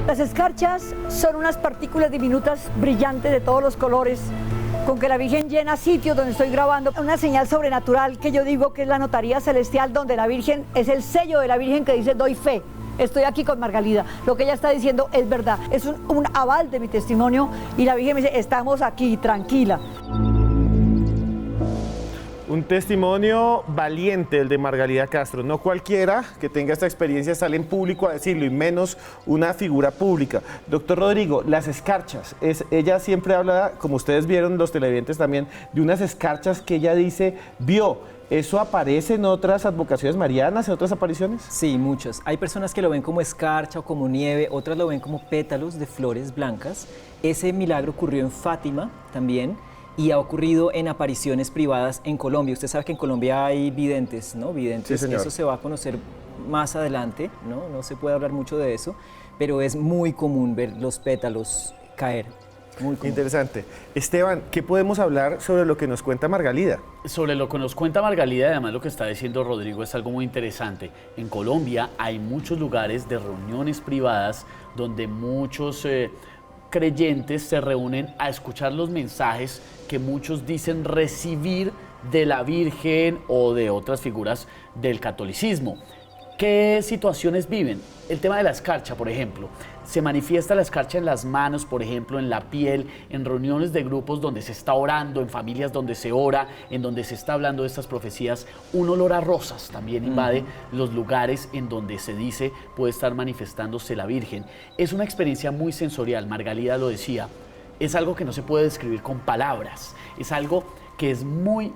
Speaker 10: Las escarchas son unas partículas diminutas, brillantes de todos los colores, con que la Virgen llena sitios donde estoy grabando. Una señal sobrenatural que yo digo que es la notaría celestial, donde la Virgen es el sello de la Virgen que dice doy fe. estoy aquí con Margalida. Lo que ella está diciendo es verdad, es un aval de mi testimonio y la Virgen me dice, estamos aquí, tranquila.
Speaker 1: Un testimonio valiente el de Margalida Castro. No cualquiera que tenga esta experiencia sale en público a decirlo, y menos una figura pública. Doctor Rodrigo, las escarchas, ella siempre habla, como ustedes vieron los televidentes también, de unas escarchas que ella dice, vio. ¿Eso aparece en otras advocaciones marianas, en otras apariciones?
Speaker 6: Sí, muchas. Hay personas que lo ven como escarcha o como nieve, otras lo ven como pétalos de flores blancas. Ese milagro ocurrió en Fátima también, y ha ocurrido en apariciones privadas en Colombia. Usted sabe que en Colombia hay videntes, ¿no? Videntes, sí, eso se va a conocer más adelante, ¿no? No se puede hablar mucho de eso, pero es muy común ver los pétalos caer. Muy común.
Speaker 1: Interesante. Esteban, ¿qué podemos hablar sobre lo que nos cuenta Margalida?
Speaker 5: Sobre lo que nos cuenta Margalida, además lo que está diciendo Rodrigo es algo muy interesante. En Colombia hay muchos lugares de reuniones privadas donde muchos creyentes se reúnen a escuchar los mensajes que muchos dicen recibir de la Virgen o de otras figuras del catolicismo. ¿Qué situaciones viven? El tema de la escarcha, por ejemplo. Se manifiesta la escarcha en las manos, por ejemplo, en la piel, en reuniones de grupos donde se está orando, en familias donde se ora, en donde se está hablando de estas profecías. Un olor a rosas también invade los lugares en donde se dice puede estar manifestándose la Virgen. Es una experiencia muy sensorial, Margalida lo decía. Es algo que no se puede describir con palabras. Es algo que es muy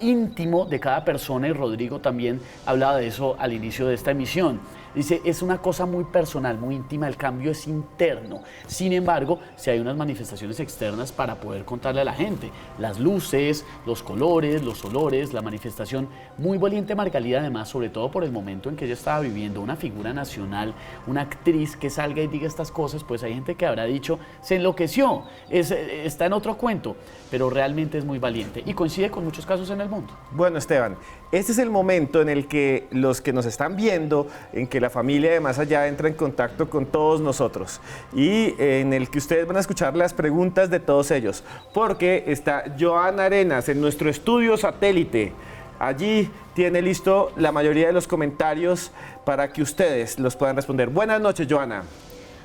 Speaker 5: íntimo de cada persona, y Rodrigo también hablaba de eso al inicio de esta emisión. Dice, es una cosa muy personal, muy íntima, el cambio es interno. Sin embargo, si hay unas manifestaciones externas para poder contarle a la gente, las luces, los colores, los olores, la manifestación. Muy valiente Margalida, además, sobre todo por el momento en que ella estaba viviendo, una figura nacional, una actriz que salga y diga estas cosas, pues hay gente que habrá dicho, se enloqueció, está en otro cuento, pero realmente es muy valiente y coincide con muchos casos en el mundo.
Speaker 1: Bueno, Esteban, este es el momento en el que los que nos están viendo, en que la familia de Más Allá entra en contacto con todos nosotros y en el que ustedes van a escuchar las preguntas de todos ellos, porque está Joana Arenas en nuestro estudio satélite. Allí tiene listo la mayoría de los comentarios para que ustedes los puedan responder. Buenas noches, Joana.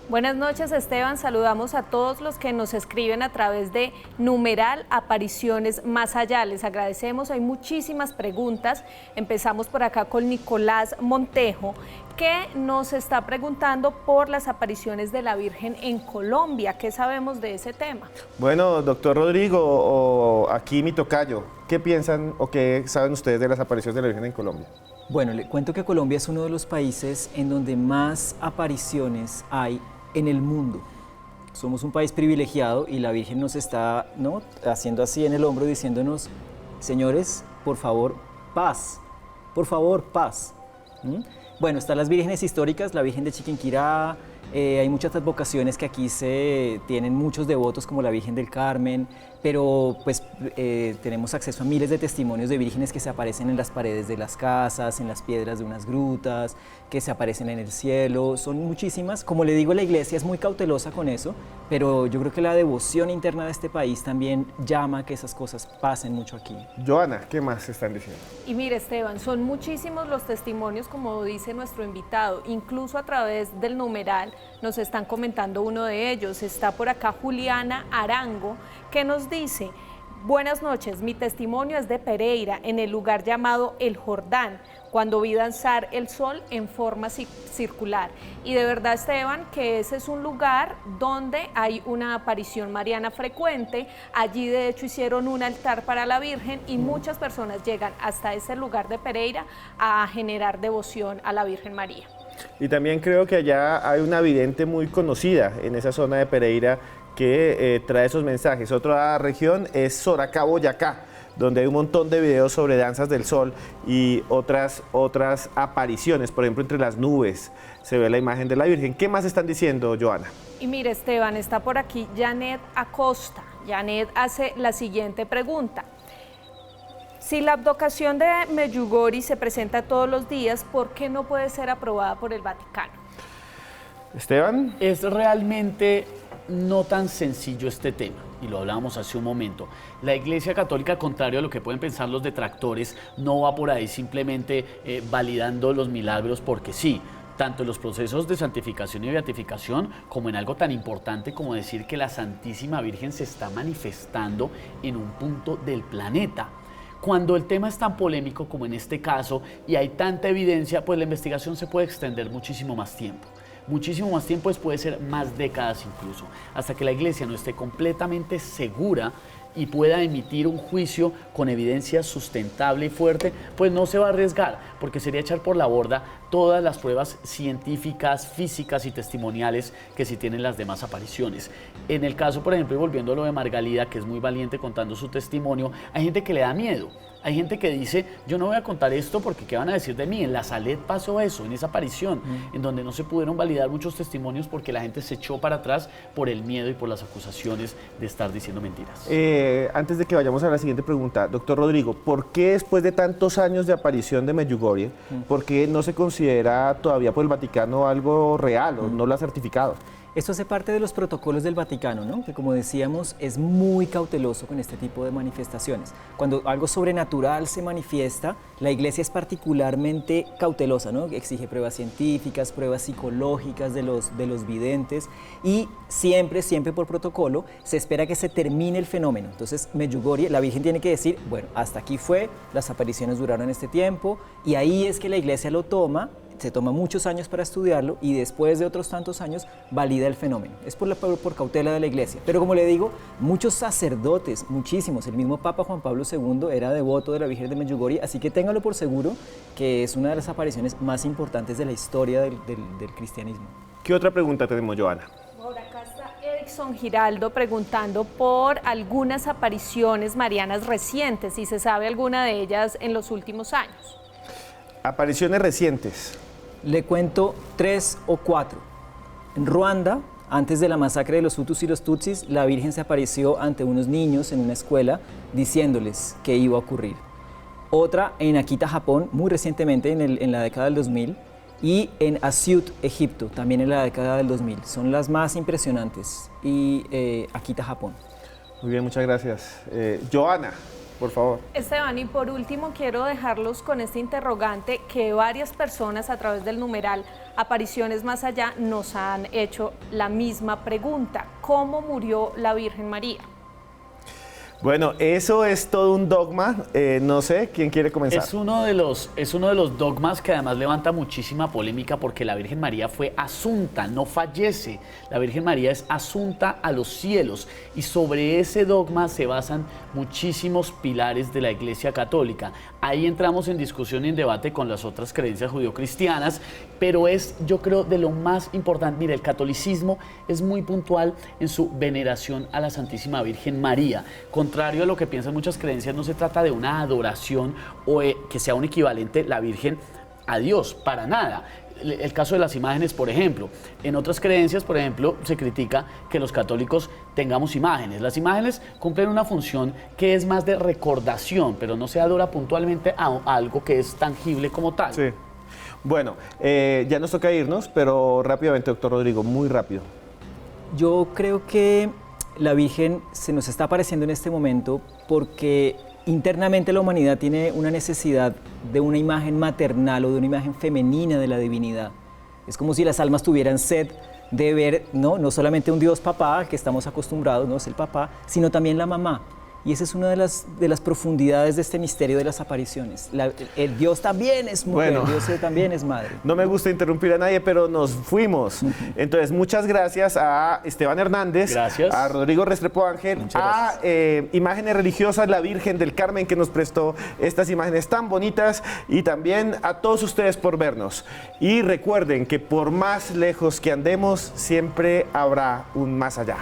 Speaker 9: Buenas noches, Esteban. Saludamos a todos los que nos escriben a través de numeral Apariciones Más Allá. Les agradecemos, hay muchísimas preguntas. Empezamos por acá con Nicolás Montejo, que nos está preguntando por las apariciones de la Virgen en Colombia. ¿Qué sabemos de ese tema?
Speaker 1: Bueno, doctor Rodrigo, o aquí mi tocayo, ¿qué piensan o qué saben ustedes de las apariciones de la Virgen en Colombia?
Speaker 6: Bueno, le cuento que Colombia es uno de los países en donde más apariciones hay en el mundo. Somos un país privilegiado y la Virgen nos está, ¿no?, haciendo así en el hombro, diciéndonos, señores, por favor, paz, por favor, paz. Bueno, están las vírgenes históricas, la Virgen de Chiquinquirá, hay muchas advocaciones que aquí se tienen muchos devotos, como la Virgen del Carmen, pero pues tenemos acceso a miles de testimonios de vírgenes que se aparecen en las paredes de las casas, en las piedras de unas grutas, que se aparecen en el cielo, son muchísimas. Como le digo, la iglesia es muy cautelosa con eso, pero yo creo que la devoción interna de este país también llama a que esas cosas pasen mucho aquí.
Speaker 1: Joana, ¿qué más están diciendo?
Speaker 9: Y mire, Esteban, son muchísimos los testimonios, como dice nuestro invitado, incluso a través del numeral nos están comentando uno de ellos. Está por acá Juliana Arango, que nos dice, buenas noches, mi testimonio es de Pereira, en el lugar llamado El Jordán, cuando vi danzar el sol en forma circular. Y de verdad, Esteban, que ese es un lugar donde hay una aparición mariana frecuente. Allí, de hecho, hicieron un altar para la Virgen y muchas personas llegan hasta ese lugar de Pereira a generar devoción a la Virgen María.
Speaker 1: Y también creo que allá hay una vidente muy conocida en esa zona de Pereira que trae esos mensajes. Otra región es Soracá, Boyacá, donde hay un montón de videos sobre danzas del sol y otras apariciones. Por ejemplo, entre las nubes se ve la imagen de la Virgen. ¿Qué más están diciendo, Joana?
Speaker 9: Y mire, Esteban, está por aquí Janet Acosta. Janet hace la siguiente pregunta. Si la advocación de Medjugorje se presenta todos los días, ¿por qué no puede ser aprobada por el Vaticano?
Speaker 1: Esteban.
Speaker 5: Es realmente no tan sencillo este tema, y lo hablábamos hace un momento. La Iglesia Católica, contrario a lo que pueden pensar los detractores, no va por ahí simplemente validando los milagros porque sí. tanto en los procesos de santificación y beatificación como en algo tan importante como decir que la Santísima Virgen se está manifestando en un punto del planeta. Cuando el tema es tan polémico como en este caso y hay tanta evidencia, pues la investigación se puede extender muchísimo más tiempo. Muchísimo más tiempo, pues puede ser más décadas incluso, hasta que la Iglesia no esté completamente segura y pueda emitir un juicio con evidencia sustentable y fuerte, pues no se va a arriesgar, porque sería echar por la borda todas las pruebas científicas, físicas y testimoniales que sí tienen las demás apariciones. En el caso, por ejemplo, y volviendo a lo de Margalida, que es muy valiente contando su testimonio, hay gente que le da miedo. Hay gente que dice, yo no voy a contar esto porque ¿qué van a decir de mí? En La Salet pasó eso, en esa aparición, en donde no se pudieron validar muchos testimonios porque la gente se echó para atrás por el miedo y por las acusaciones de estar diciendo mentiras.
Speaker 1: Antes de que vayamos a la siguiente pregunta, doctor Rodrigo, ¿por qué después de tantos años de aparición de Medjugorje, por qué no se considera todavía por el Vaticano algo real o no lo ha certificado?
Speaker 6: Esto hace parte de los protocolos del Vaticano, ¿no? Que como decíamos es muy cauteloso con este tipo de manifestaciones. Cuando algo sobrenatural se manifiesta, la Iglesia es particularmente cautelosa, ¿no? Exige pruebas científicas, pruebas psicológicas de los videntes y siempre por protocolo se espera que se termine el fenómeno. Entonces Medjugorje, la Virgen tiene que decir, bueno, hasta aquí fue, las apariciones duraron este tiempo y ahí es que la Iglesia lo toma. Se toma muchos años para estudiarlo y después de otros tantos años valida el fenómeno. Es por cautela de la Iglesia. Pero como le digo, muchos sacerdotes, muchísimos, el mismo Papa Juan Pablo II era devoto de la Virgen de Medjugorje, así que téngalo por seguro que es una de las apariciones más importantes de la historia del cristianismo.
Speaker 1: ¿Qué otra pregunta tenemos, Joana?
Speaker 9: Por acá está Erickson Giraldo preguntando por algunas apariciones marianas recientes, si se sabe alguna de ellas en los últimos años.
Speaker 1: Apariciones recientes.
Speaker 6: Le cuento 3 o 4. En Ruanda, antes de la masacre de los Hutus y los Tutsis, la Virgen se apareció ante unos niños en una escuela diciéndoles qué iba a ocurrir. Otra en Akita, Japón, muy recientemente, en la década del 2000, y en Asyut, Egipto, también en la década del 2000. Son las más impresionantes. Y Akita, Japón.
Speaker 1: Muy bien, muchas gracias. Joana, por favor.
Speaker 9: Esteban, y por último quiero dejarlos con este interrogante que varias personas a través del numeral Apariciones Más Allá nos han hecho la misma pregunta. ¿Cómo murió la Virgen María?
Speaker 1: Bueno, eso es todo un dogma. No sé, ¿quién quiere comenzar?
Speaker 5: Es uno de los dogmas que además levanta muchísima polémica porque la Virgen María fue asunta, no fallece. La Virgen María es asunta a los cielos y sobre ese dogma se basan muchísimos pilares de la Iglesia Católica. Ahí entramos en discusión y en debate con las otras creencias judio-cristianas, pero es, yo creo, de lo más importante. Mira, el catolicismo es muy puntual en su veneración a la Santísima Virgen María. Contrario a lo que piensan muchas creencias, no se trata de una adoración o que sea un equivalente la Virgen a Dios, para nada. El caso de las imágenes, por ejemplo. En otras creencias, por ejemplo, se critica que los católicos tengamos imágenes. Las imágenes cumplen una función que es más de recordación, pero no se adora puntualmente a algo que es tangible como tal.
Speaker 1: Sí. Bueno, ya nos toca irnos, pero rápidamente, doctor Rodrigo, muy rápido.
Speaker 6: Yo creo que la Virgen se nos está apareciendo en este momento porque internamente la humanidad tiene una necesidad de una imagen maternal o de una imagen femenina de la divinidad. Es como si las almas tuvieran sed de ver no solamente un Dios papá, al que estamos acostumbrados, no es el papá, sino también la mamá. Y esa es una de las profundidades de este misterio de las apariciones. El Dios también es mujer, bueno, Dios también es madre.
Speaker 1: No me gusta interrumpir a nadie, pero nos fuimos. Entonces, muchas gracias a Esteban Hernández,
Speaker 5: gracias.
Speaker 1: A Rodrigo Restrepo Ángel, a Imágenes Religiosas, la Virgen del Carmen, que nos prestó estas imágenes tan bonitas, y también a todos ustedes por vernos. Y recuerden que por más lejos que andemos, siempre habrá un más allá.